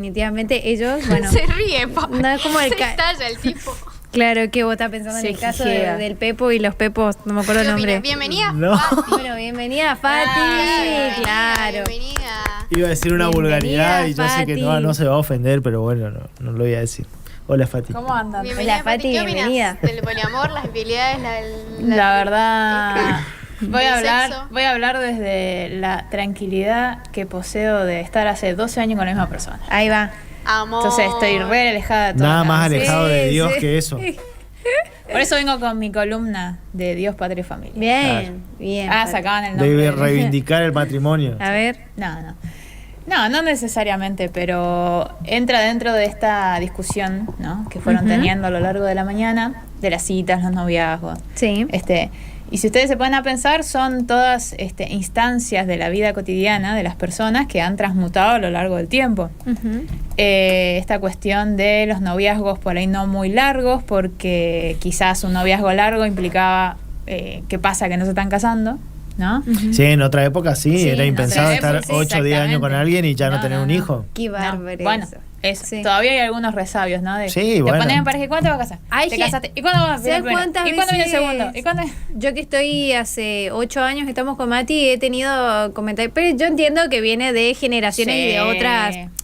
Definitivamente ellos, bueno, Se ríe, no es como el se estalla el tipo. Claro, que vos estás pensando en Se el caso gigea. del Pepo y los Pepos, no me acuerdo el nombre. Bienvenida, No. Fati. Bueno, bienvenida Fati, claro. Bienvenida. Iba a decir una Bienvenida, vulgaridad y yo sé que Fati. no se va a ofender, pero bueno, no lo voy a decir. Hola, Fati. ¿Cómo andan? Bienvenida, Hola, Fati, ¿Qué opinas bienvenida. del poliamor, las infidelidades, La verdad, voy el a sexo? hablar desde la tranquilidad que poseo de estar hace 12 años con la misma persona. Ahí va. Amor. Entonces estoy re alejada de todo. Nada más Sí. alejado de Sí, Dios sí. que eso. Por eso vengo con mi columna de Dios, Patria y Familia. Bien, bien. Ah, Fati. sacaban el nombre. Debe reivindicar el matrimonio. A ver, No necesariamente, pero entra dentro de esta discusión, ¿no? Que fueron Ujú. teniendo a lo largo de la mañana, de las citas, los noviazgos. sí. Y si ustedes se ponen a pensar, son todas instancias de la vida cotidiana de las personas que han transmutado a lo largo del tiempo. Ujú. Esta cuestión de los noviazgos por ahí no muy largos, porque quizás un noviazgo largo implicaba ¿qué pasa? Que no se están casando, ¿no? Ujú. Sí, en otra época sí, era en impensado otra estar época, sí, 8 o 10 años con exactamente. alguien y ya no, No, tener no, un no. hijo. Qué No, bárbaro. bueno, eso. Sí. todavía hay algunos resabios, ¿no? Sí, te bueno. ponen en pareja, ¿y cuándo te vas a casar? Hay ¿Te gen- casaste? ¿Y cuándo vas a ¿Sabes el primero? cuántas ¿Y cuándo viene el veces? segundo? ¿Y cuándo? Yo que estoy hace 8 años que estamos con Mati, he tenido comentarios, pero yo entiendo que viene de generaciones Sí. y de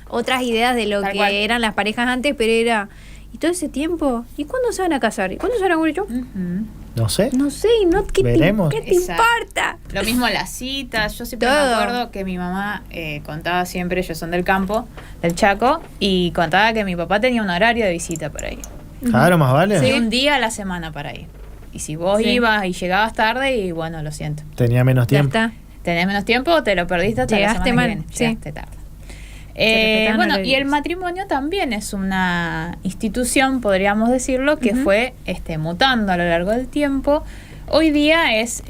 otras ideas de lo Tal que cual. eran las parejas antes, pero era, ¿y todo ese tiempo? ¿Y cuándo se van a casar? ¿Y cuándo se van a morir yo? Ujú. No sé. No sé, ¿qué Veremos. ¿qué te Exacto. importa? Lo mismo las citas. Yo siempre Todo. me acuerdo que mi mamá contaba siempre, ellos son del campo, del Chaco, y contaba que mi papá tenía un horario de visita para ir. Claro, más vale. Y un día a la semana para ir. Y si vos Sí. ibas y llegabas tarde, y bueno, lo siento. Tenía menos Ya tiempo. está. Tenés menos tiempo, te lo perdiste hasta Llegaste la semana mal, que viene. sí. Llegaste tarde. respetaban Bueno, y horarios. el matrimonio también es una institución, podríamos decirlo, que Ujú. fue mutando a lo largo del tiempo. Hoy día es,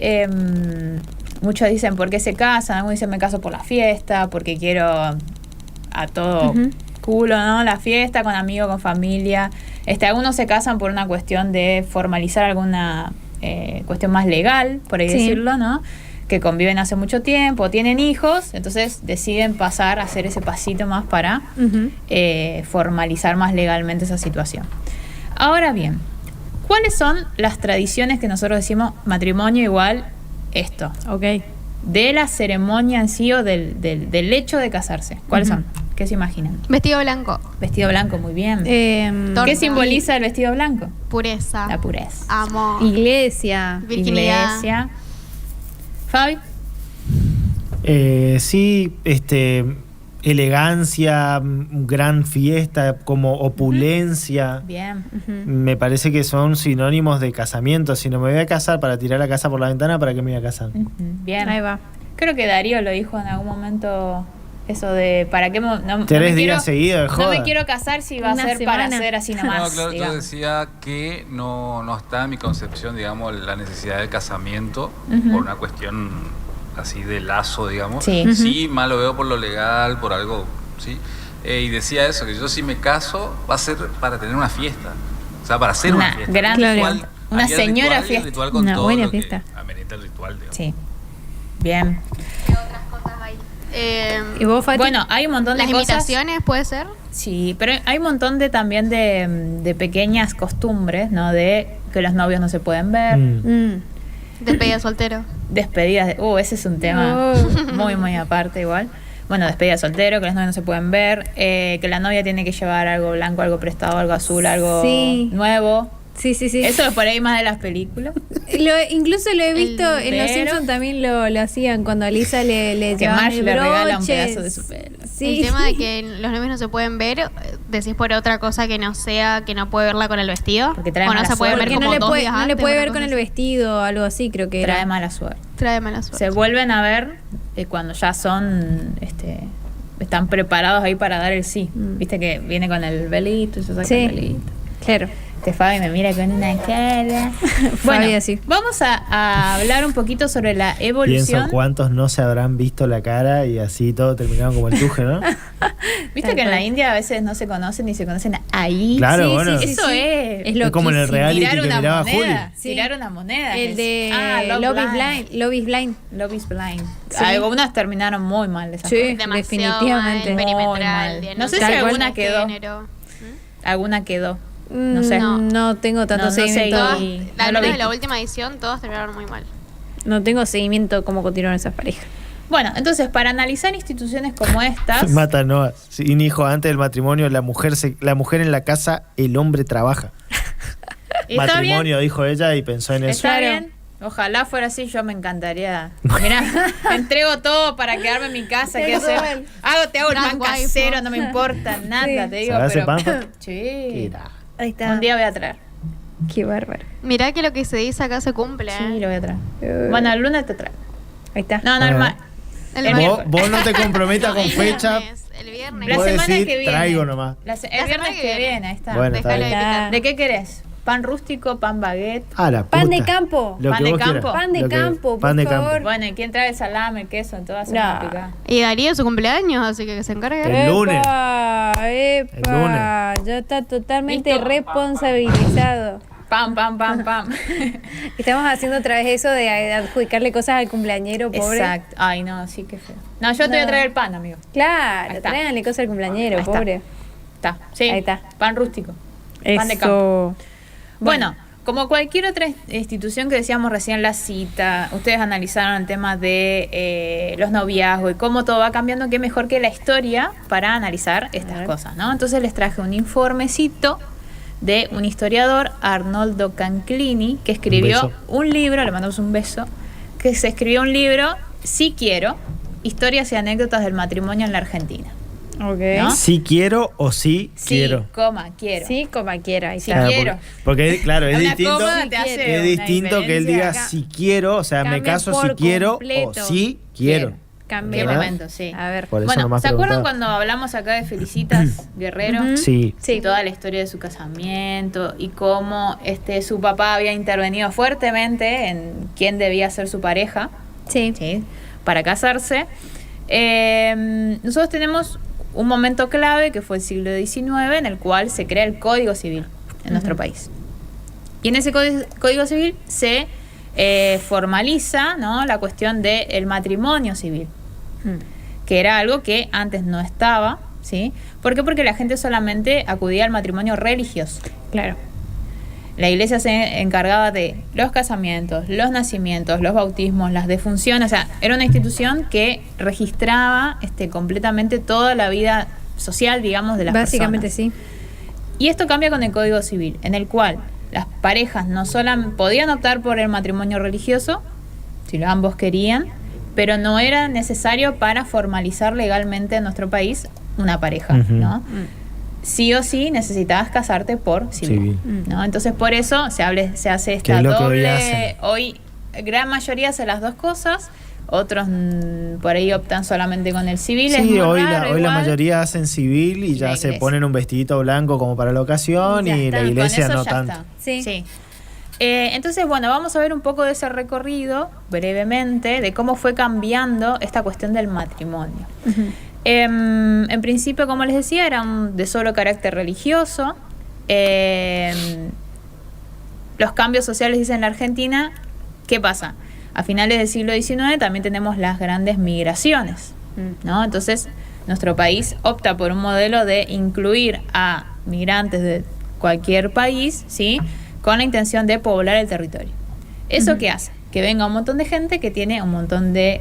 muchos dicen, ¿por qué se casan? Algunos dicen, me caso por la fiesta, porque quiero a todo Ujú. culo, ¿no? La fiesta, con amigos, con familia. Algunos se casan por una cuestión de formalizar alguna cuestión más legal, por ahí Sí. decirlo, ¿no? Que conviven hace mucho tiempo, tienen hijos, entonces deciden pasar a hacer ese pasito más para Ujú. formalizar más legalmente esa situación. Ahora bien, ¿cuáles son las tradiciones que nosotros decimos matrimonio igual esto? Ok. De la ceremonia en sí o del hecho de casarse. ¿Cuáles Ujú. son? ¿Qué se imaginan? Vestido blanco, Vestido blanco, muy bien. Torta. ¿Qué simboliza el vestido blanco? pureza, La pureza. amor, Iglesia. virginidad. Iglesia. Fabi. Sí, elegancia, gran fiesta, como opulencia. Bien. Ujú. Me parece que son sinónimos de casamiento. Si no me voy a casar para tirar la casa por la ventana, ¿para qué me voy a casar? Ujú, bien. Ahí va. Creo que Darío lo dijo en algún momento, eso de ¿para qué no 3 me días seguidos de no joda. me quiero casar si va a Una ser para semana. ser así No, nomás. claro, yo digamos. decía que no está en mi concepción, digamos, la necesidad del casamiento Ujú. por una cuestión así de lazo, digamos. Sí. Ujú. Sí, más lo veo por lo legal, por algo, ¿sí? Y decía eso, que yo si me caso va a ser para tener una fiesta. O sea, para hacer una fiesta. gran Claro. Ritual, Una haría el señora ritual y el fiesta. ritual con Una todo buena lo que fiesta. amerita el ritual, digamos. Sí. Bien. ¿Qué otras cosas hay? ¿Y vos, Fati? Bueno, hay un montón de Las cosas. invitaciones, ¿puede ser? Sí, pero hay un montón también de pequeñas costumbres, ¿no? De que los novios no se pueden ver. Mm. Despedida soltero. Despedidas de... ese es un tema muy, muy aparte igual. Bueno, despedida de soltero, que los novios no se pueden ver, que la novia tiene que llevar algo blanco, algo prestado, algo azul, algo Sí. nuevo. Sí, sí, sí. Eso es por ahí más de las películas. Incluso lo he visto en Los pero- Simpsons, también lo hacían cuando a Lisa le Que llevaban Marge el le regala un broche. pedazo de su pelo. Sí. El tema de que los novios no se pueden ver, decís por otra cosa que no sea que no puede verla con el vestido. Porque trae o no mala se puede suerte. ver Porque como no le dos puede, días no le antes, puede una ver cosa con el así. vestido o algo así, creo que Trae era. mala suerte. Trae mala suerte. Se vuelven a ver cuando ya son, están preparados ahí para dar el sí. Mm. Viste que viene con el velito y se saca Sí. el velito. Claro. Fabi me mira con una cara. Fabi así. Vamos a hablar un poquito sobre la evolución. Pienso cuántos no se habrán visto la cara y así todo terminaron como el tuje, ¿no? Viste que en la India a veces no se conocen ni se conocen ahí. Claro, Sí, bueno. sí, sí, Eso sí. es. Es como en el reality Tirar que una miraba Juli. moneda. Sí. Tirar una moneda. El de Love Love is Blind. Blind. Love is Blind. Love is Blind. Sí. Algunas terminaron muy mal esas Sí. cosas. Demasiado definitivamente. mal, perimetral, Muy mal. de No sé si tal cual alguna de quedó. género. Alguna quedó. No sé. No tengo tanto No sé. seguimiento. Todas, Y al no lo menos de vi. la última edición, todos terminaron muy mal. No tengo seguimiento cómo continuaron esas parejas. Bueno, entonces, para analizar instituciones como estas. Mata Noah. Sin hijo antes del matrimonio, la mujer en la casa, el hombre trabaja. ¿Y está bien? Matrimonio, dijo ella y pensó en eso. Está Claro. bien. Ojalá fuera así, yo me encantaría. Mirá, entrego todo para quedarme en mi casa. ¿Qué hacer? Te hago el pan Gran waifu. casero, no me importa nada, Sí. te digo. ¿Sabrá ese Pero, pan? sí. Mira. Ahí está. Un día voy a traer. Qué bárbaro. Mirá que lo que se dice acá se cumple, Sí, lo voy a traer. Uh. Bueno, el lunes te traigo. Ahí está. No, Bueno. normal. El El viernes. Vos no te comprometas con el fecha. viernes, el viernes. La Vos semana decís, que viene. traigo nomás. El semana viernes que que viene. viene, ahí está. Bueno, está Déjalo bien. de Ah. picar. ¿De qué querés? ¿Pan rústico, pan baguette? Ah, la Pan de puta. campo. Lo Pan que de vos campo. quieras. Pan de Lo que- campo, Pan por de favor. campo. Bueno, ¿y quién trae el salame, el queso? Todo hace No. una picada. Y Darío es su cumpleaños, así que se encargue. El lunes. Epa, El lunes. ya está totalmente ¿Listo? responsabilizado. Pam, pam, pam, pam. Estamos haciendo otra vez eso de adjudicarle cosas al cumpleañero, pobre. Exacto. Ay, no, sí, qué feo. No, yo te voy a No. traer el pan, amigo. Ahí Claro, está. tráiganle cosas al cumpleañero, Ahí está. pobre. Está, sí. Ahí está. Pan rústico. Pan de Eso. campo. Bueno, como cualquier otra institución que decíamos recién, la cita, ustedes analizaron el tema de los noviazgos y cómo todo va cambiando, qué mejor que la historia para analizar estas ver. cosas, ¿no? Entonces les traje un informecito de un historiador, Arnoldo Canclini, que escribió beso. un libro, le mandamos un beso, que se escribió un libro, Sí quiero, historias y anécdotas del matrimonio en la Argentina. Ok. ¿No? Si quiero o sí, Sí, quiero. coma, quiero. Sí, como quiera. Ahí Sí, está. quiero. Porque claro, es Una distinto. coma te hace Es una distinto que él diferencia diga acá. si quiero, o sea, me Cambia caso si por quiero completo. o sí quiero. Cambia. Qué ¿Verdad? momento, sí. A ver. Por eso Bueno, nomás ¿se acuerdan preguntaba. cuando hablamos acá de Felicitas Guerrero? Ujú. Sí. Sí. Toda la historia de su casamiento y cómo su papá había intervenido fuertemente en quién debía ser su pareja, Sí. ¿sí? Para casarse. Nosotros tenemos un momento clave que fue el siglo XIX en el cual se crea el Código Civil en nuestro país. Y en ese Código Civil se formaliza, ¿no?, la cuestión del matrimonio civil, que era algo que antes no estaba, ¿sí? ¿Por qué? Porque la gente solamente acudía al matrimonio religioso. Claro. La iglesia se encargaba de los casamientos, los nacimientos, los bautismos, las defunciones. O sea, era una institución que registraba completamente toda la vida social, digamos, de las Básicamente personas. sí. Y esto cambia con el Código Civil, en el cual las parejas no solo podían optar por el matrimonio religioso, si lo ambos querían, pero no era necesario para formalizar legalmente en nuestro país una pareja, Ujú. ¿no? Sí o sí necesitabas casarte por civil, Civil. ¿no? Entonces por eso se hace Que esta es lo que hoy doble. hacen. Hoy gran mayoría hace las dos cosas, otros por ahí optan solamente con el civil. es Sí, muy hoy, raro hoy la igual. mayoría hacen civil y La ya se iglesia. ponen un vestidito blanco como para la ocasión Ya y está, la con iglesia eso no ya tanto. está. Sí. Entonces, bueno, vamos a ver un poco de ese recorrido brevemente de cómo fue cambiando esta cuestión del matrimonio. En principio, como les decía, era de solo carácter religioso. Los cambios sociales, dicen en la Argentina, ¿qué pasa? A finales del siglo XIX también tenemos las grandes migraciones, ¿no? Entonces, nuestro país opta por un modelo de incluir a migrantes de cualquier país, ¿sí?, con la intención de poblar el territorio. ¿Eso qué hace? Que venga un montón de gente que tiene un montón de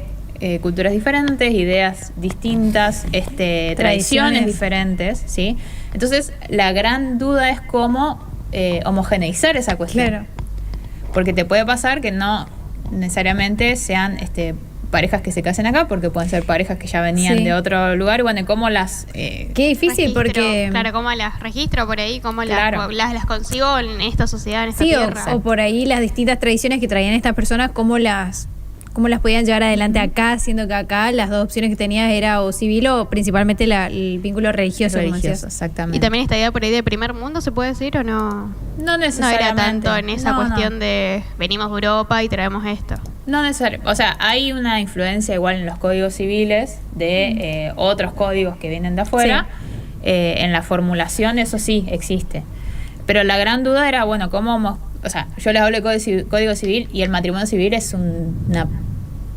culturas diferentes, ideas distintas, tradiciones diferentes, ¿sí? Entonces, la gran duda es cómo homogeneizar esa cuestión. Claro. Porque te puede pasar que no necesariamente sean parejas que se casen acá, porque pueden ser parejas que ya venían Sí. de otro lugar. Y bueno, ¿cómo las... Qué difícil Registro, porque... Claro, cómo las registro por ahí, cómo Claro. las consigo en esta sociedad, en esta Sí, tierra. o por ahí las distintas tradiciones que traían estas personas, cómo cómo las podían llevar adelante acá, siendo que acá las dos opciones que tenías era o civil o principalmente el vínculo religioso, como decías. Exactamente. Y también esta idea por ahí de primer mundo, ¿se puede decir o no? No No necesariamente. era tanto en esa No, cuestión no. de venimos de Europa y traemos esto. No necesariamente. O sea, hay una influencia igual en los códigos civiles de otros códigos que vienen de afuera. En la formulación, eso sí existe. Pero la gran duda era, bueno, ¿cómo? O sea, yo les hablo de código civil y el matrimonio civil es una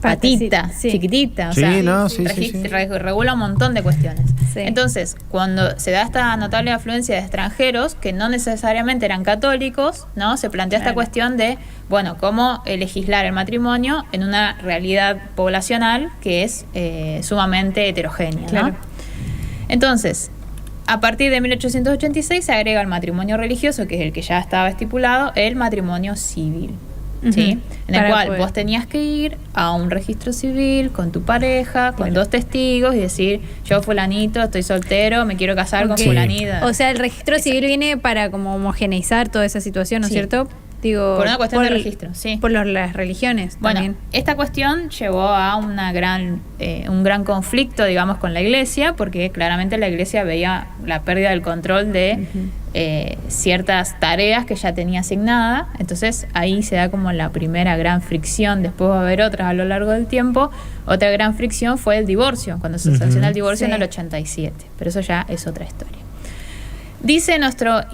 patita Sí. chiquitita. O Sí, sea, no, sí, sí, sí. regula un montón de cuestiones. Sí. Entonces, cuando se da esta notable afluencia de extranjeros que no necesariamente eran católicos, ¿no? Se plantea esta Claro. cuestión de, bueno, cómo legislar el matrimonio en una realidad poblacional que es sumamente heterogénea, ¿no? Claro. Entonces, a partir de 1886 se agrega el matrimonio religioso, que es el que ya estaba estipulado, el matrimonio civil. ¿Sí? Ujú. En el Para cual poder. vos tenías que ir a un registro civil con tu pareja, con Claro. 2 testigos y decir, yo fulanito, estoy soltero, me quiero casar con Ok. fulanita. O sea, el registro civil viene para como homogeneizar toda esa situación, ¿no es Sí. cierto? Digo, Por una cuestión de registro, sí. Por las religiones Bueno, también. esta cuestión llevó a un gran conflicto, digamos, con la iglesia, porque claramente la iglesia veía la pérdida del control de ciertas tareas que ya tenía asignada. Entonces ahí se da como la primera gran fricción. Después va a haber otras a lo largo del tiempo. Otra gran fricción fue el divorcio, cuando se sanciona el divorcio Sí. en el 87. Pero eso ya es otra historia. Dice nuestro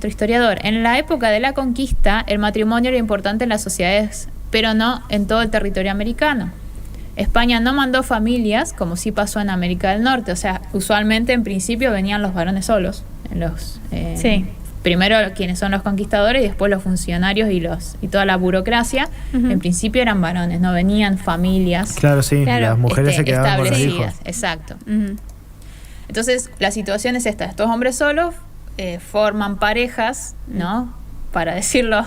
historiador, en la época de la conquista, el matrimonio era importante en las sociedades, pero no en todo el territorio americano. España no mandó familias, como sí pasó en América del Norte. O sea, usualmente en principio venían los varones solos. Sí. Primero quienes son los conquistadores y después los funcionarios y toda la burocracia. Ujú. En principio eran varones, no venían familias Claro, sí, Claro, las mujeres se quedaban con los establecidas. hijos. Exacto. Ujú. Entonces, la situación es esta. Estos hombres solos forman parejas, ¿no? Para decirlo...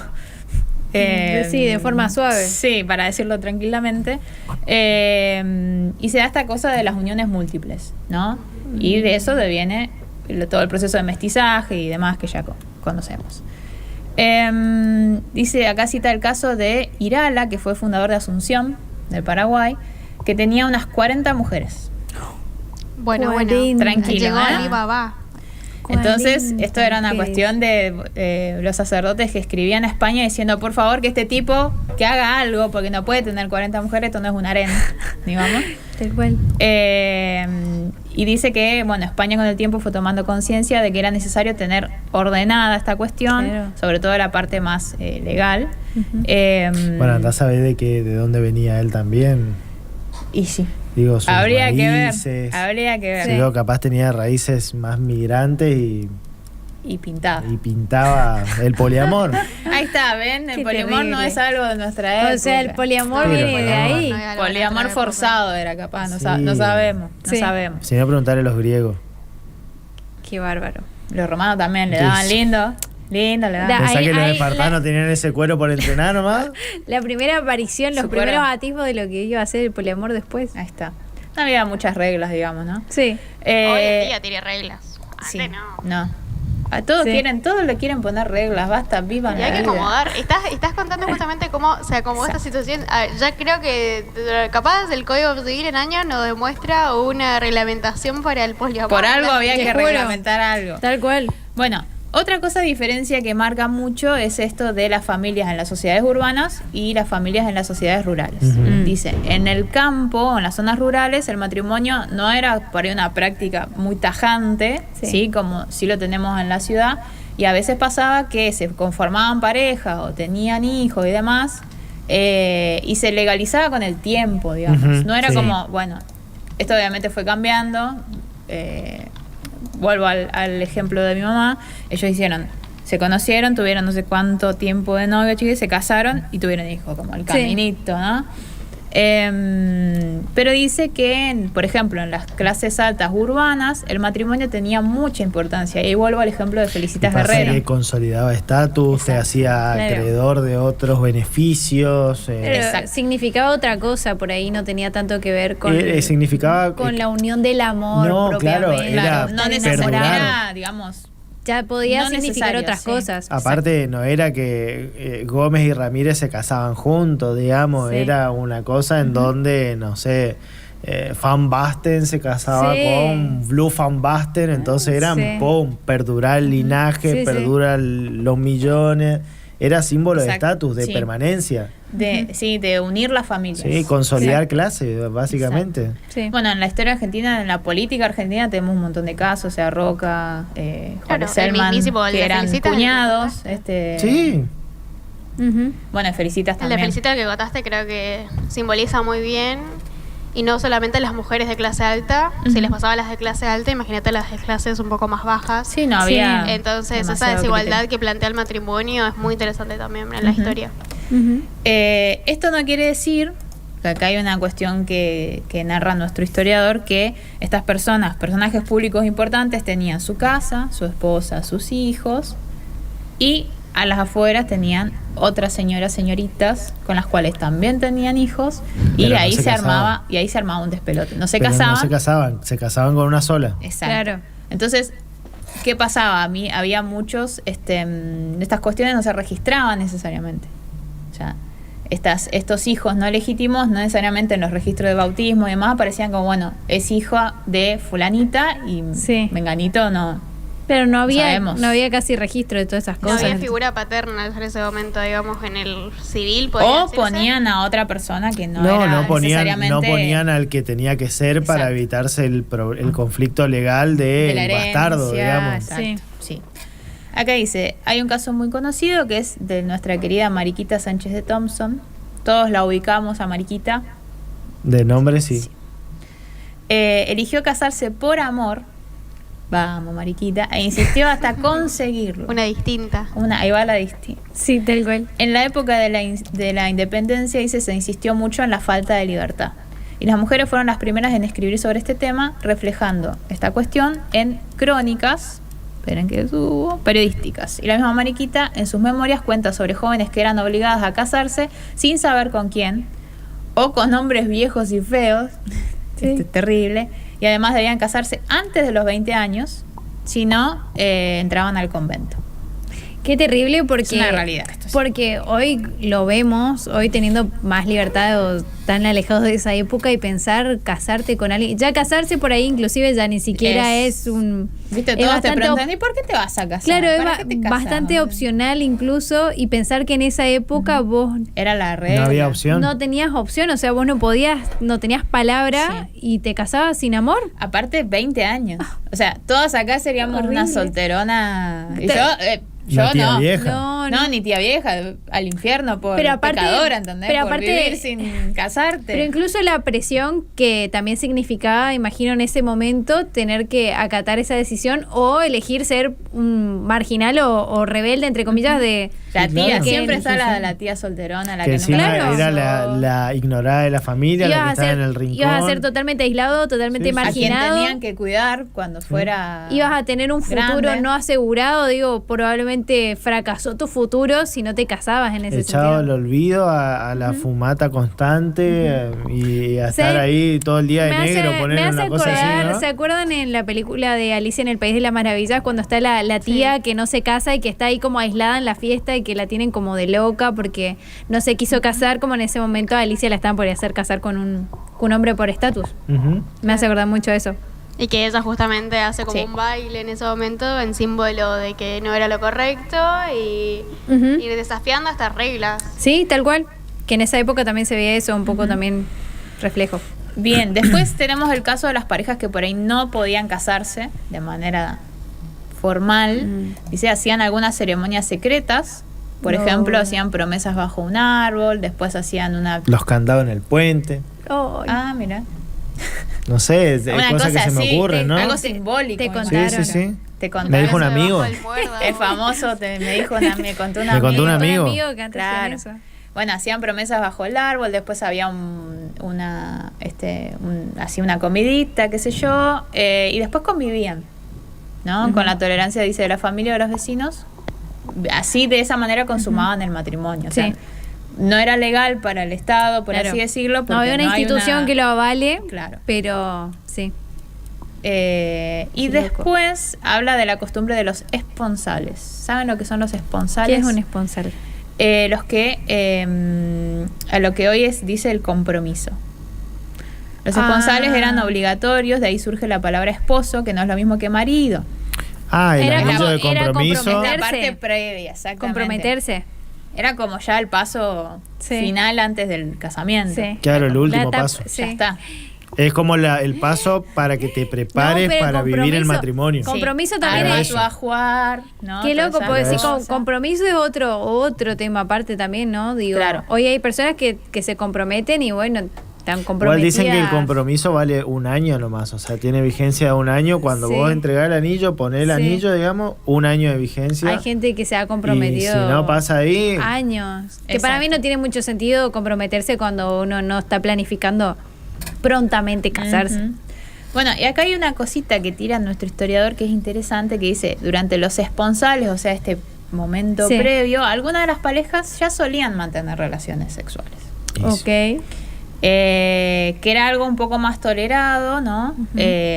Sí, de forma suave. Sí, para decirlo tranquilamente. Y se da esta cosa de las uniones múltiples, ¿no? Y de eso deviene todo el proceso de mestizaje y demás que ya conocemos. Dice, acá cita el caso de Irala, que fue fundador de Asunción, del Paraguay, que tenía unas 40 mujeres. Bueno, 40. Tranquilo, Llegó ¿eh? Alibaba. Entonces, 40 esto era una mujeres. cuestión de los sacerdotes que escribían a España diciendo, por favor, que este tipo que haga algo, porque no puede tener 40 mujeres, esto no es un harén, digamos. Tal cual. Y dice que, bueno, España con el tiempo fue tomando conciencia de que era necesario tener ordenada esta cuestión, Claro. sobre todo la parte más legal. Ujú. Bueno, andás a ver de dónde venía él también. Y sí, Digo, sus habría raíces. que ver, habría que ver. Sí. Digo, capaz tenía raíces más migrantes Y pintado. y pintaba el poliamor. Ahí está, ¿ven? El Qué poliamor no terrible. es algo de nuestra época. O sea, el poliamor Pero viene de poliamor. ahí. No era algo de Poliamor nuestra época. forzado era capaz, no, Sí. no sabemos, no Sí. sabemos. Si no, preguntarle a los griegos. Qué bárbaro. Los romanos también le Sí. daban lindo, le daban. Da- ¿Pensás ahí- que los ahí espartanos tenían ese cuero por entrenar nomás? La primera aparición, los Su primeros cuero. atisbos de lo que iba a ser el poliamor después. Ahí está. No había muchas reglas, digamos, ¿no? Sí. Hoy en día tiene reglas. sí, Antes no. no. A todos Sí. todos le quieren poner reglas, basta, vivan Y la hay que vida. acomodar. Estás contando justamente cómo se acomodó esta situación. Ya creo que capaz el Código Civil en años nos demuestra una reglamentación para el poliamor. Por algo había Te que juro. reglamentar algo. Tal cual. Bueno, otra cosa diferencia que marca mucho es esto de las familias en las sociedades urbanas y las familias en las sociedades rurales. Ujú. Dice, en el campo, en las zonas rurales, el matrimonio no era por ahí una práctica muy tajante, Sí. ¿sí? Como sí lo tenemos en la ciudad, y a veces pasaba que se conformaban parejas o tenían hijos y demás, y se legalizaba con el tiempo, digamos. Ujú, No era sí. como, bueno, esto obviamente fue cambiando, vuelvo al ejemplo de mi mamá, ellos se conocieron, tuvieron no sé cuánto tiempo de novio, chicos, y se casaron y tuvieron hijos, como el Sí. caminito, ¿no? Pero dice que, por ejemplo, en las clases altas urbanas, el matrimonio tenía mucha importancia. Y vuelvo al ejemplo de Y Felicitas pasa Guerrero. que consolidaba estatus, te Exacto. hacía Claro. acreedor de otros beneficios. Pero Exacto. significaba otra cosa, por ahí no tenía tanto que ver con, significaba con la unión del amor No, propiamente. claro, era Claro, no perdurar. necesariamente era, digamos, ya podía No significar necesario, otras sí. cosas. Aparte, no era que Gómez y Ramírez se casaban juntos, digamos, Sí. era una cosa en donde, no sé, Van Basten se casaba Sí. con Blue Van Basten, entonces eran, Sí. pum, perdurar el linaje, Sí, sí. perdurar los millones, era símbolo de Exacto, estatus, de sí. permanencia, Sí, de unir las familias. sí, consolidar clase, básicamente. Sí. Bueno, en la historia argentina, en la política argentina tenemos un montón de casos, o sea, Roca, Claro, Juárez el Selman, mismísimo, el que de eran Felicitas, cuñados. el Sí, Ujú. Bueno, Felicitas El también. de Felicita que contaste creo que simboliza muy bien. Y no solamente las mujeres de clase alta, si les pasaba a las de clase alta, imagínate las de clases un poco más bajas. Sí, no Sí. había. Entonces, esa demasiado desigualdad criterio. que plantea el matrimonio es muy interesante también en la historia. Ujú. Esto no quiere decir, que acá hay una cuestión que narra nuestro historiador, que estas personas, personajes públicos importantes, tenían su casa, su esposa, sus hijos, y a las afueras tenían otras señoritas con las cuales también tenían hijos, y Pero no ahí se se armaba, casaban. y ahí se armaba un despelote. No se pero casaban. no se casaban con una sola. Exacto. Claro. Entonces, ¿qué pasaba? A mí había muchos, estas cuestiones no se registraban necesariamente. O sea, estos hijos no legítimos, no necesariamente en los registros de bautismo y demás, aparecían como, bueno, es hijo de fulanita y Sí. menganito no. Pero no había Sabemos. casi registro de todas esas No cosas. había figura paterna en ese momento, digamos, en el civil. O podría decirse. ponían a otra persona que no, No, era no ponían, necesariamente no ponían al que tenía que ser para Exacto. evitarse el conflicto legal de la del herencia, bastardo, digamos. Exacto, Sí. sí. Acá dice, hay un caso muy conocido que es de nuestra querida Mariquita Sánchez de Thompson. Todos la ubicamos a Mariquita. De nombre sí. Eligió casarse por amor. Vamos, Mariquita. E insistió hasta conseguirlo. Una distinta. Ahí va la distinta. Sí, tal cual. En la época de la independencia, dice, se insistió mucho en la falta de libertad. Y las mujeres fueron las primeras en escribir sobre este tema, reflejando esta cuestión en crónicas, esperen que subo, periodísticas. Y la misma Mariquita, en sus memorias, cuenta sobre jóvenes que eran obligadas a casarse sin saber con quién, o con hombres viejos y feos, Sí. terrible, y además debían casarse antes de los 20 años, si no, entraban al convento. Qué terrible porque... Es una realidad esto, sí. Porque hoy lo vemos, hoy teniendo más libertad o tan alejados de esa época y pensar casarte con alguien... Ya casarse por ahí inclusive ya ni siquiera es un... Viste, es todos te bastante preguntan, ¿y por qué te vas a casar? Claro, es ¿Para qué te casas? bastante opcional incluso y pensar que en esa época vos Era la regla. No había opción. no tenías opción, o sea, vos no tenías palabra y te casabas sin amor. Aparte, 20 años. O sea, todas acá seríamos Horrible. una solterona. Y Te- yo La tía no. vieja. No, ni tía vieja, al infierno por Pero aparte- pecadora, ¿entendés? pero por aparte- vivir sin casarte. Pero incluso la presión que también significaba, imagino en ese momento, tener que acatar esa decisión o elegir ser un marginal o rebelde, entre comillas, de... la Sí, tía, claro. siempre está Sí. la tía solterona, la Que que, encima nunca Claro. era casó. la ignorada de la familia, la que estaba en el rincón. ibas a ser totalmente aislado, totalmente Sí, sí. a quien marginado. tenían que cuidar cuando fuera. Ibas a tener un futuro grande. no asegurado, digo, probablemente fracasó tu futuro si no te casabas en ese Echado al sentido. olvido a la fumata constante y a estar Sí. ahí todo el día de Me negro, hace poner una cosa acordar, así, ¿no? ¿se acuerdan en la película de Alicia en el País de las Maravillas cuando está la tía que no se casa y que está ahí como aislada en la fiesta y que la tienen como de loca porque no se quiso casar, como en ese momento a Alicia la estaban por hacer casar con un hombre por estatus? Ujú. Me hace acordar mucho de eso. Y que ella justamente hace como Sí. un baile en ese momento en símbolo de que no era lo correcto y, Ujú. y desafiando estas reglas. Sí, tal cual. Que en esa época también se veía eso, un poco también reflejo. Bien, después tenemos el caso de las parejas que por ahí no podían casarse de manera formal. Dice, hacían algunas ceremonias secretas. Por No. ejemplo, hacían promesas bajo un árbol, después hacían una... Los candados en el puente. Ay, Ah, mira. No sé, es Una cosas cosa que se me así, ocurren, ¿no? algo Te- simbólico. te ¿no? contaron. Sí, sí, sí. Te contaron. Me dijo un Eso debajo amigo. del muerdo. Es famoso, me contó un Me amigo. contó un amigo. que antes Claro. hacían eso. Bueno, hacían promesas bajo el árbol, después había así una comidita, qué sé yo, y después convivían, ¿no? Con la tolerancia, dice, de la familia o de los vecinos. Así, de esa manera, consumaban el matrimonio. O sea, Sí. no era legal para el Estado, por Claro. así decirlo. No había una hay institución que lo avale, Claro. pero sí. Y Qué loco. después habla de la costumbre de los esponsales. ¿Saben lo que son los esponsales? ¿Qué es un esponsal? Los que a lo que hoy dice el compromiso. Los esponsales eran obligatorios, de ahí surge la palabra esposo, que no es lo mismo que marido. Ah, el Era anillo como- de era compromiso. comprometer. La parte previa, exactamente. Comprometerse. Era como ya el paso Sí. final antes del casamiento. Sí. Claro, el último La tapa- paso. sí. Ya está. Es como el paso para que te prepares No, pero para vivir el compromiso- matrimonio. Compromiso Sí. también Arma es- tu ajuar, ¿no? Qué Todas loco, esas porque si cosas. compromiso es otro tema aparte también, ¿no? Digo, Claro. hoy hay personas que se comprometen y bueno, están Igual comprometidas. dicen que el compromiso vale un año nomás, o sea, tiene vigencia de un año. Cuando Sí. vos entregás el anillo, ponés el Sí. anillo, digamos, un año de vigencia. Hay gente que se ha y comprometido si no pasa ahí, años. Que para mí Exacto. no tiene mucho sentido comprometerse cuando uno no está planificando prontamente casarse. Ujú. Bueno, y acá hay una cosita que tira nuestro historiador que es interesante, que dice, durante los esponsales, o sea, este momento Sí. previo, algunas de las parejas ya solían mantener relaciones sexuales. Ok. Que era algo un poco más tolerado, ¿no?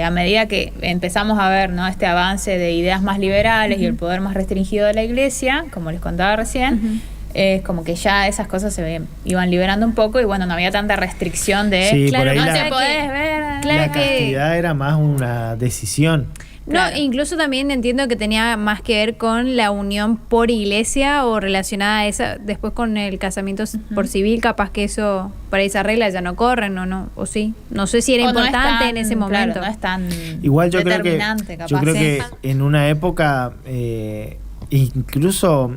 A medida que empezamos a ver, ¿no?, este avance de ideas más liberales y el poder más restringido de la iglesia, como les contaba recién, es como que ya esas cosas iban liberando un poco y bueno, no había tanta restricción de Sí, Claro, por ahí no no te sé podés ver. Claro la que- castidad era más una decisión. No, Claro. incluso también entiendo que tenía más que ver con la unión por iglesia o relacionada a esa, después con el casamiento por civil, capaz que eso, para esa regla ya no corren o no, o sí. No sé si era O no es importante tan- en ese claro, momento. no es tan Igual yo creo que determinante, capaz. yo creo Sí. que en una época incluso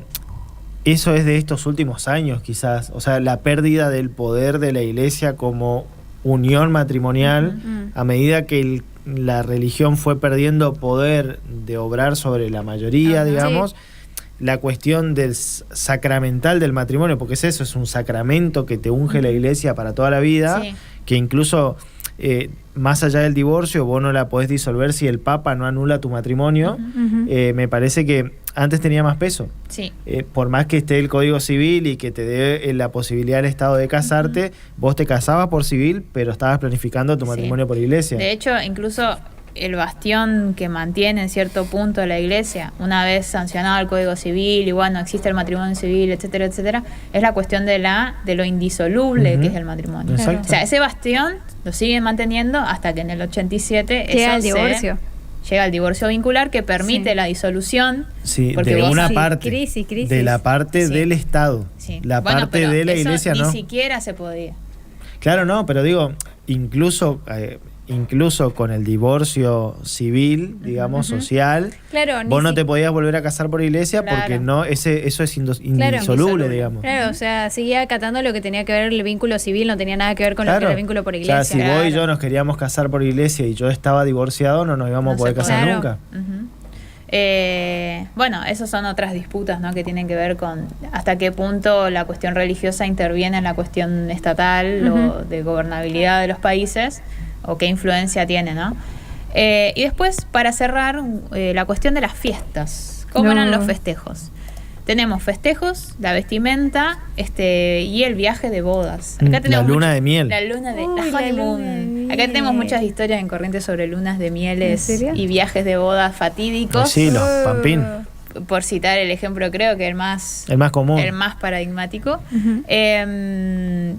eso es de estos últimos años quizás, o sea, la pérdida del poder de la iglesia como unión matrimonial a medida que la religión fue perdiendo poder de obrar sobre la mayoría, Ajá. digamos. La cuestión del sacramental del matrimonio, porque es eso, es un sacramento que te unge la iglesia para toda la vida, Sí. que incluso más allá del divorcio vos no la podés disolver si el Papa no anula tu matrimonio. Ujú. Me parece que antes tenía más peso. Sí. Por más que esté el Código Civil y que te dé la posibilidad al Estado de casarte, vos te casabas por civil, pero estabas planificando tu Sí. matrimonio por iglesia. De hecho, incluso el bastión que mantiene en cierto punto la iglesia, una vez sancionado el Código Civil y bueno, existe el matrimonio civil, etcétera, etcétera, es la cuestión de lo indisoluble Ujú. que es el matrimonio. Exacto. O sea, ese bastión lo siguen manteniendo hasta que en el 87 Llega el eso divorcio. llega el divorcio vincular que permite Sí. la disolución. Sí, porque de vos- una Sí, parte. crisis. De la parte Sí. del Estado. Sí. La Bueno, parte pero de la eso iglesia ni no. siquiera se podía. Claro, no, pero digo, incluso con el divorcio civil, digamos, social, Claro, ni vos no si- te podías volver a casar por iglesia Claro. porque no, eso es Claro. indisoluble, Indisoluble. digamos. Claro, o sea, seguía acatando lo que tenía que ver el vínculo civil, no tenía nada que ver con lo que era el vínculo por O sea, iglesia. si vos y Claro. yo nos queríamos casar por iglesia y yo estaba divorciado, no nos íbamos No a poder se puede. casar Claro. nunca. Ujú. Bueno, esas son otras disputas, ¿no?, que tienen que ver con hasta qué punto la cuestión religiosa interviene en la cuestión estatal o de gobernabilidad de los países o qué influencia tiene, ¿no? Y después, para cerrar, la cuestión de las fiestas. ¿Cómo No. eran los festejos? Tenemos festejos, la vestimenta, y el viaje de bodas. La tenemos luna de miel. La luna de Uy, la la honeymoon. luna de Acá tenemos miel. muchas historias en Corrientes sobre lunas de mieles ¿En serio? y viajes de bodas fatídicos. Sí, los pampín, Por citar el ejemplo, creo que el más común. el más paradigmático.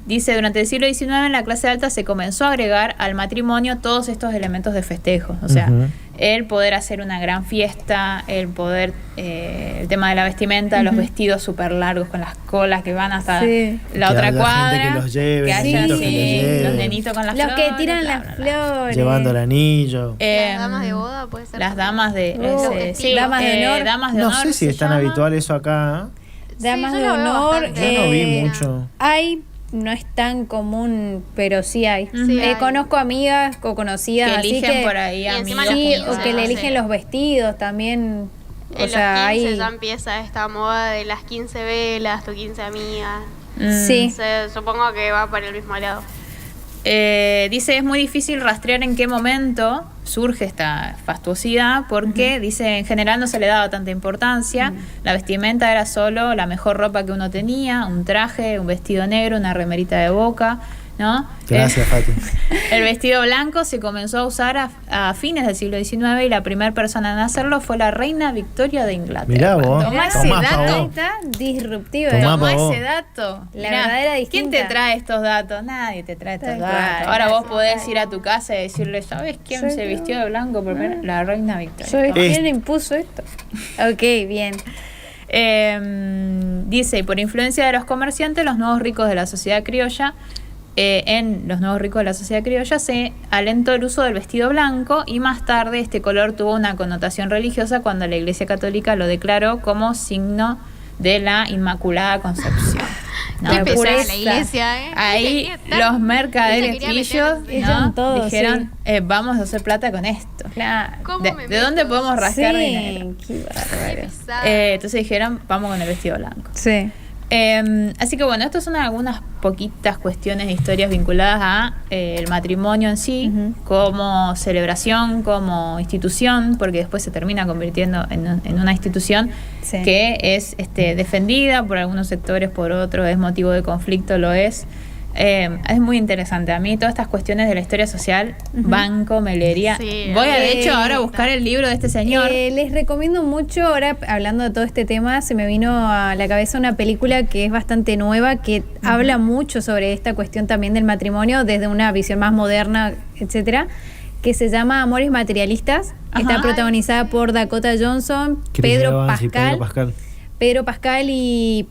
Dice, durante el siglo XIX en la clase alta se comenzó a agregar al matrimonio todos estos elementos de festejo. O sea, Ujú. el poder hacer una gran fiesta, el poder, el tema de la vestimenta, los vestidos súper largos con las colas que van hasta Sí. la Que otra haya cuadra. gente que los lleve, que haya, nenitos que sí, los lleven. los nenitos con las Los flores. que tiran bla, las bla, bla. flores. Llevando el anillo. Las damas de boda, puede ser. Las damas de... Oh, sí, damas de honor. damas de No honor sé si se es tan llama. habitual eso acá. Damas Sí, de yo lo veo honor. bastante. Yo no vi mucho. Hay, no es tan común, pero sí hay. Sí hay. Conozco amigas o conocidas Que así eligen que, por ahí Y encima amigos. sí, los o que le 15, eligen no sé. los vestidos también. O En sea, los 15 hay. ya empieza esta moda de las 15 velas, tu 15 amigas. Sí. Supongo que va para el mismo lado. Dice, es muy difícil rastrear en qué momento surge esta fastuosidad porque, dice, en general no se le daba tanta importancia. La vestimenta era solo la mejor ropa que uno tenía, un traje, un vestido negro, una remerita de boca. ¿no? Gracias, Fati. El vestido blanco se comenzó a usar a fines del siglo XIX y la primera persona en hacerlo fue la reina Victoria de Inglaterra. Mirá vos. Tomá ese Tomá, dato. pa' Ahí vos. está, disruptivo. Tomá, Tomá pa' vos. ese dato. La Mirá, verdadera ¿quién distinta. te trae estos datos? Nadie te trae estos Tal datos. cual. Ahora vos podés ir a tu casa y decirle, ¿sabes quién Soy se yo. vistió de blanco por primera? La reina Victoria. ¿Sabes Tomá. quién impuso esto? Ok, bien. Dice, y por influencia de los comerciantes, los nuevos ricos de la sociedad criolla, en los nuevos ricos de la sociedad criolla se alentó el uso del vestido blanco y más tarde este color tuvo una connotación religiosa cuando la Iglesia Católica lo declaró como signo de la Inmaculada Concepción. ¿no? Qué La pesada pureza. la iglesia, ¿eh? Ahí Quería estar- los mercaderes ella quería pillos meter- Ellos ¿no? todos, dijeron, vamos a hacer plata con esto. Claro. ¿Cómo ¿De, me de dónde meto? podemos rascar Sí, dinero? qué Qué bárbaro. pesada. Entonces dijeron, vamos con el vestido blanco. Sí. Así que bueno, estas son algunas poquitas cuestiones de historias vinculadas a el matrimonio en sí, Ujú. como celebración, como institución, porque después se termina convirtiendo en una institución Sí. que es defendida por algunos sectores, por otros, es motivo de conflicto, lo es. Es muy interesante. A mí todas estas cuestiones de la historia social, Ujú. banco, me leería. Sí, Voy a de hecho eh, ahora a buscar el libro de este señor. Les recomiendo mucho, ahora hablando de todo este tema, se me vino a la cabeza una película que es bastante nueva, que habla mucho sobre esta cuestión también del matrimonio desde una visión más moderna, etcétera, que se llama Amores Materialistas. Ajá. Está protagonizada por Dakota Johnson, Chris Pedro Evans y Pascal, Pedro Pascal y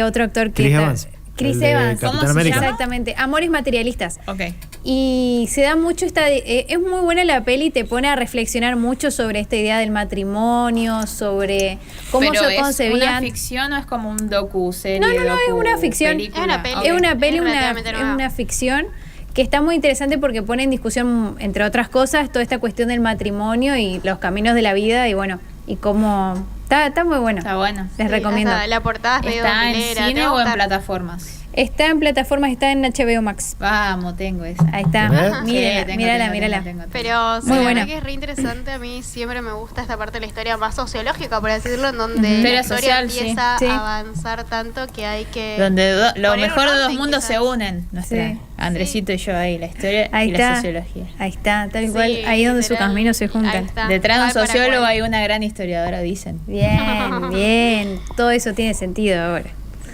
otro actor que Chris está- Evans, Chris el de Evans. Capitán ¿Cómo se América. llama? Exactamente, Amores Materialistas. Ok. Y se da mucho es muy buena la peli, te pone a reflexionar mucho sobre esta idea del matrimonio, sobre cómo Pero se ¿es concebían. una ficción o es como un docu-serie? No, es una ficción. película? Es una peli. Ok. Es una peli, Es una, relativamente es nueva. una ficción que está muy interesante porque pone en discusión, entre otras cosas, toda esta cuestión del matrimonio y los caminos de la vida y bueno, y cómo... Está muy bueno. Está bueno. Les Sí, recomiendo. hasta la portada es medio ¿Está en dominera, te cine va a o en gustar. plataformas? Está en plataformas, está en HBO Max. Vamos, tengo esa. Ahí está. ¿Tenés? Mírala, Sí, tengo, mírala, tengo, mírala. tengo. Pero sí, Muy la buena. verdad que es re interesante. A mí siempre me gusta esta parte de la historia más sociológica, por así decirlo, en donde Ujú. la Historia historia social, sí. empieza Sí. a avanzar tanto que hay que... Donde lo poner mejor un de dos orden, mundos se quizás. unen. Nuestra Sí. Andresito y yo ahí, la historia Ahí y está. la sociología. Ahí está, tal Sí, cual. Ahí donde sus literal. caminos se Ahí juntan. está. Detrás de un Tal para sociólogo cual. hay una gran historiadora, dicen. Bien, bien. Todo eso tiene sentido ahora.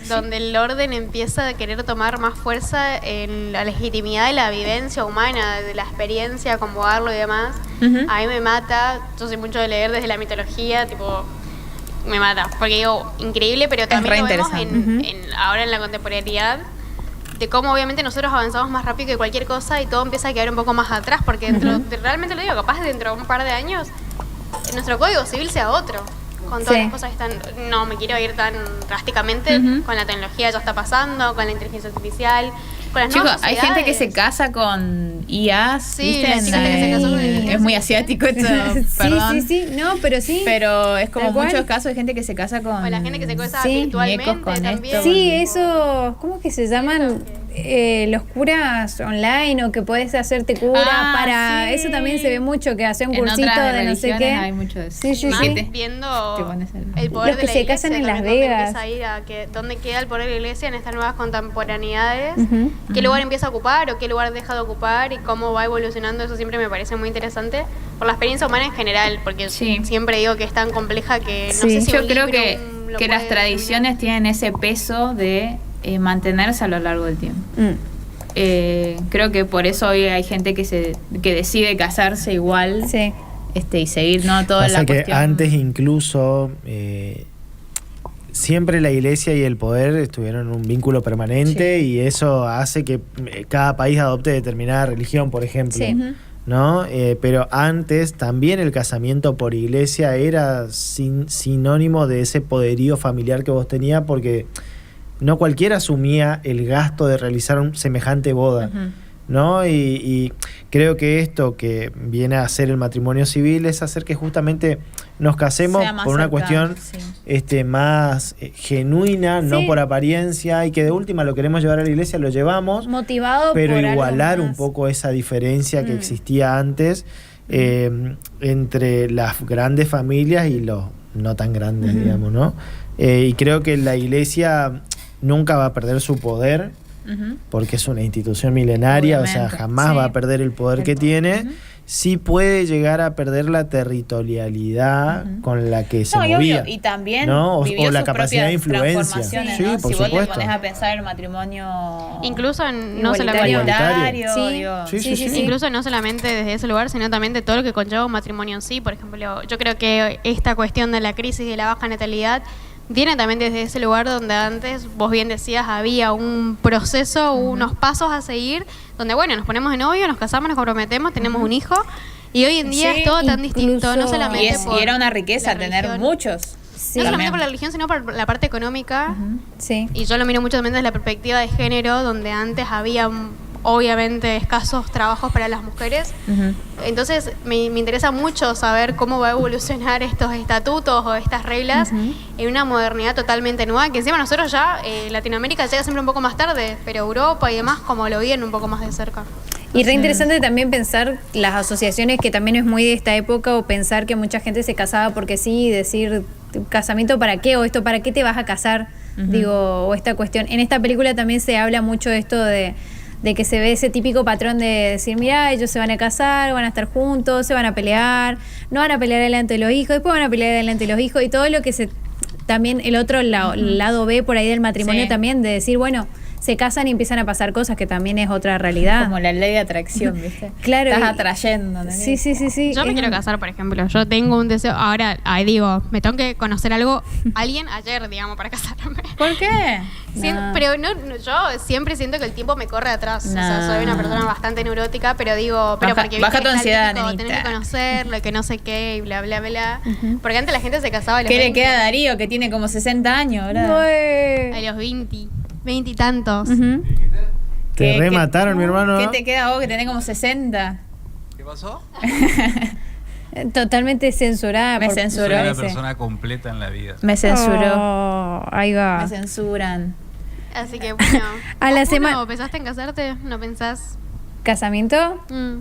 Donde el orden empieza a querer tomar más fuerza en la legitimidad de la vivencia humana, de la experiencia, acomodarlo y demás. Ujú. A mí me mata, yo soy mucho de leer desde la mitología, tipo, me mata, porque digo, increíble, pero también re lo vemos interesante. ahora en la contemporaneidad, de cómo obviamente nosotros avanzamos más rápido que cualquier cosa y todo empieza a quedar un poco más atrás, porque realmente lo digo, capaz dentro de un par de años, nuestro código civil sea otro. Con todas Sí. las cosas que están, no me quiero ir tan drásticamente, Ujú. con la tecnología ya está pasando, con la inteligencia artificial, con las Chicos, nuevas hay gente que se sociedades. casa con IAs, Sí, ¿viste? la chica que se casó con el- Es muy asiático esto, perdón. Sí, no, pero sí. Pero es como Tal cual. muchos casos de gente que se casa con... O la gente que se casa Sí. virtualmente muñecos con también. esto. Sí, eso, ¿cómo que se llaman? Los curas online o que podés hacerte cura Ah, para... sí. Eso también se ve mucho, que hace un En cursito otras de no sé religiones qué. hay mucho de eso. Sí, sí, Más sí. te viendo pones el- el poder Los de que la se iglesia, casan en Las también, dónde Vegas. empieza a ir dónde queda el poder de la iglesia en estas nuevas contemporaneidades, Ujú. qué lugar empieza a ocupar o qué lugar deja de ocupar y cómo va evolucionando, eso siempre me parece muy interesante por la experiencia humana en general, porque Sí. siempre digo que es tan compleja que no Sí. sé si Yo un creo libro, que, lo que las puede tradiciones tienen ese peso de mantenerse a lo largo del tiempo. Creo que por eso hoy hay gente que decide casarse igual Sí. y seguir no toda Pasa la que cuestión. antes incluso siempre la iglesia y el poder estuvieron en un vínculo permanente y eso hace que cada país adopte determinada religión, por ejemplo. Sí. ¿No? Pero antes también el casamiento por iglesia era sinónimo de ese poderío familiar que vos tenías, porque no cualquiera asumía el gasto de realizar un semejante boda. Ujú. ¿No? Y creo que esto que viene a ser el matrimonio civil es hacer que justamente nos casemos Sea más por una cercano, cuestión sí. más genuina, Sí. no por apariencia, y que de última lo queremos llevar a la iglesia, lo llevamos, Motivado pero por algo igualar un más. poco esa diferencia que Mm. existía antes entre las grandes familias y los no tan grandes, Ujú. digamos, ¿no? Y creo que la iglesia nunca va a perder su poder, porque es una institución milenaria, o sea, Obviamente. jamás va a perder el poder que tiene. Sí puede llegar a perder la territorialidad con la que se movía. Y obvio, y también ¿no? vivió o la sus capacidad de propias influencia. transformaciones, Sí, ¿no? por si vos te supuesto. pones a pensar el matrimonio Incluso no Igualitario. solamente, igualitario, Sí. digo, Sí. incluso no solamente desde ese lugar, sino también de todo lo que conlleva un matrimonio en sí. Por ejemplo, yo creo que esta cuestión de la crisis de la baja natalidad viene también desde ese lugar donde antes, vos bien decías, había un proceso, unos pasos a seguir, donde bueno, nos ponemos de novio, nos casamos, nos comprometemos, tenemos un hijo, y hoy en día Sí, es todo tan distinto, no incluso- solamente y era una riqueza la tener religión. muchos. Sí. No solamente También. por la religión, sino por la parte económica. Sí. Y yo lo miro mucho también desde la perspectiva de género, donde antes había obviamente escasos trabajos para las mujeres. Entonces me interesa mucho saber cómo va a evolucionar estos estatutos o estas reglas en una modernidad totalmente nueva, que encima nosotros ya, Latinoamérica llega siempre un poco más tarde, pero Europa y demás como lo viven un poco más de cerca. Y re interesante también pensar las asociaciones, que también es muy de esta época, o pensar que mucha gente se casaba porque sí, y decir, ¿casamiento para qué? O esto, ¿para qué te vas a casar? Digo, o esta cuestión. En esta película también se habla mucho de esto de que se ve ese típico patrón de decir, mira, ellos se van a casar, van a estar juntos, se van a pelear, no van a pelear delante de los hijos, después van a pelear delante de los hijos, y todo lo que se... También el otro lado B por ahí del matrimonio Sí. también, de decir, bueno, se casan y empiezan a pasar cosas, que también es otra realidad. Como la ley de atracción, ¿viste? Claro, Estás y- atrayendo, ¿no? Sí. Yo me Es- quiero casar, por ejemplo. Yo tengo un deseo. Ahora, ahí digo, me tengo que conocer alguien ayer, digamos, para casarme. ¿Por qué? Pero yo siempre siento que el tiempo me corre atrás. O sea, No. soy una persona bastante neurótica, pero digo, pero Baja- porque baja viste tu que está el ansiedad, típico, tenés nenita. que conocerlo, que no sé qué, y bla, bla, bla. Porque antes la gente se casaba a los ¿Qué le 20, queda a Darío, que tiene como 60 años, ¿verdad? a los 20 y tantos. Ujú. Te remataron, mi hermano. ¿Qué te queda vos, que tenés como 60? ¿Qué pasó? Totalmente censurada. Me por- censuró. Soy una parece. persona completa en la vida. Me censuró. Oh, ahí va. Me censuran. Así que bueno. A la ¿Vos semana- no pensaste en casarte? ¿No pensás? ¿Casamiento? Mm.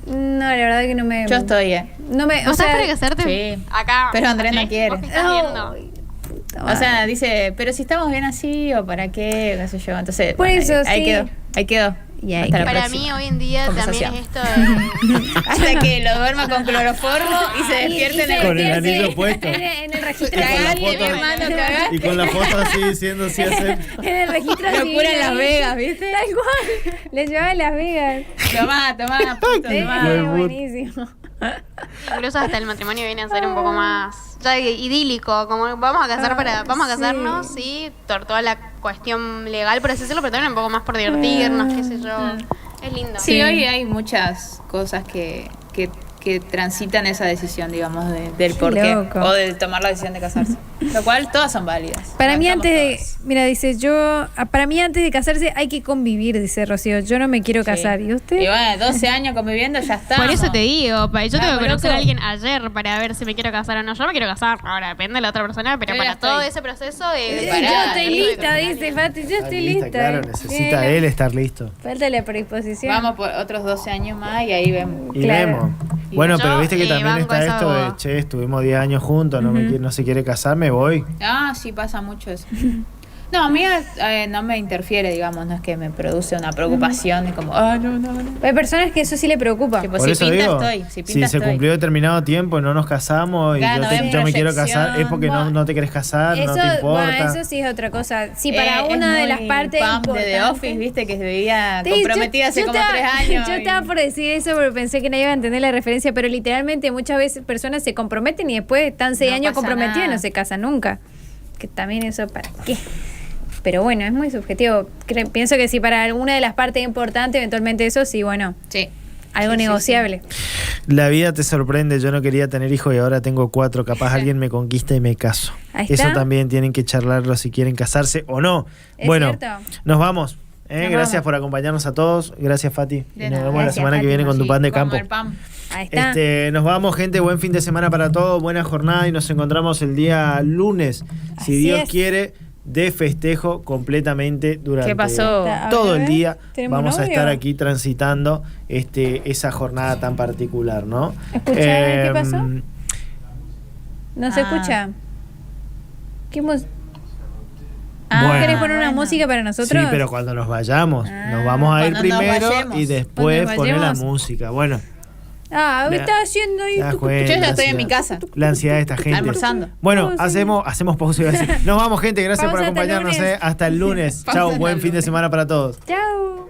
No, la verdad que no me... Yo estoy, No me... ¿Vos estás para casarte? sí. Acá. Pero Andrés no ¿sí? quiere. ¿Vos qué estás viendo? Ay, puta O sea, madre. dice, pero si estamos bien así o para qué, qué sé yo. Entonces, Por eso, ahí sí. quedó. Ahí quedó. Y ahí Hasta la quedó. Para próxima mí hoy en día también conversación. es esto de... Hasta que lo duerma con cloroformo y se Y despierte en se el Con el despierte anillo puesto. En el registro Y con la civil. foto. mi hermano, cagá. Y con la foto así diciendo si hacen. En el registro Locura civil. en Las ahí. Vegas, ¿viste? Tal cual. Le llevaba a Las Vegas. Tomá, puto, Sí, tomá. buenísimo. Incluso hasta el matrimonio viene a ser un poco más ya idílico, como vamos a casarnos, sí, por toda la cuestión legal, por así decirlo, pero también un poco más por divertirnos, qué sé yo. Es lindo. Sí, hoy hay muchas cosas que transitan esa decisión, digamos, del Qué porqué. loco. O de tomar la decisión de casarse. Lo cual todas son válidas. Para mí Bancamos antes de, todas. mira, dice para mí antes de casarse hay que convivir, dice Rocío. Yo no me quiero casar. ¿Y usted? Y bueno, 12 años conviviendo, ya está. Por eso te digo, yo tengo que Vamos, conocer a loco. alguien ayer para ver si me quiero casar o no. Yo me quiero casar, ahora depende de la otra persona, pero Yo para ya estoy. todo ese proceso de... Pará, Yo estoy no lista, dice Fati. Yo estoy lista. Claro, necesita Bien. él estar listo. Falta la predisposición. Vamos por otros 12 años más y ahí vemos. Y Claro. vemos. Bueno, Yo, pero viste que también banco está esa esto de, boda. che, estuvimos 10 años juntos, no se quiere casar, me voy. Ah, sí, pasa mucho eso. No, a mí no me interfiere, digamos, no es que me produce una preocupación de como, no. Hay personas que eso sí le preocupa. Tipo, Por si eso pinta digo, estoy, si si pinta se estoy. cumplió determinado tiempo y no nos casamos y Claro, yo, no ves yo me quiero proyección, casar, es porque buah. no te querés casar, Eso, no te importa. bueno, eso sí es otra cosa. Si para Es una de muy las partes pump de The importante- Office, viste, que se veía Sí, comprometida hace yo como estaba- 3 años. Yo y- estaba por decir eso porque pensé que no iba a entender la referencia, pero literalmente muchas veces personas se comprometen y después están 6 No años pasa comprometidos y nada. no se casan nunca. Que también eso, ¿para qué? Pero bueno, es muy subjetivo. Pienso que si para alguna de las partes es importante, eventualmente eso sí, bueno, Sí. algo Sí, sí, negociable. La vida te sorprende, yo no quería tener hijos y ahora tengo 4, capaz alguien me conquista y me caso. Ahí Eso está. también tienen que charlarlo si quieren casarse o no. Es Bueno, cierto. nos vamos. Nos Gracias vamos. por acompañarnos a todos. Gracias, Fati. De Y nos nada. vemos la Gracias, semana que Fati. viene con tu Sí, pan de vamos campo. al pan. Ahí está. Nos vamos, gente. Buen fin de semana para todos. Buena jornada y nos encontramos el día lunes, si Así Dios es. quiere, de festejo completamente durante ¿Qué pasó? todo A el ver, día. ¿tenemos Vamos a novio? estar aquí transitando esa jornada tan particular, ¿no? Escuchá, ¿qué pasó? Em, ¿No se Ah. escucha? ¿Qué hemos...? Bueno. ¿Querés poner una música para nosotros? Sí, pero cuando nos vayamos, nos vamos a ir cuando nos primero vayamos. y después Cuando poner la vayamos. música. Bueno, Ah, Le- está haciendo ahí. te das cuenta, Yo ya estoy en la mi ansiedad- casa. La ansiedad de esta gente. Almorzando. Bueno, Pausa. hacemos pausa. Iba a decir. Nos vamos, gente. Gracias Pausa por hasta el acompañarnos. lunes. Hasta el lunes. Pausa Chau, hasta buen el fin de lunes. semana para todos. Chao.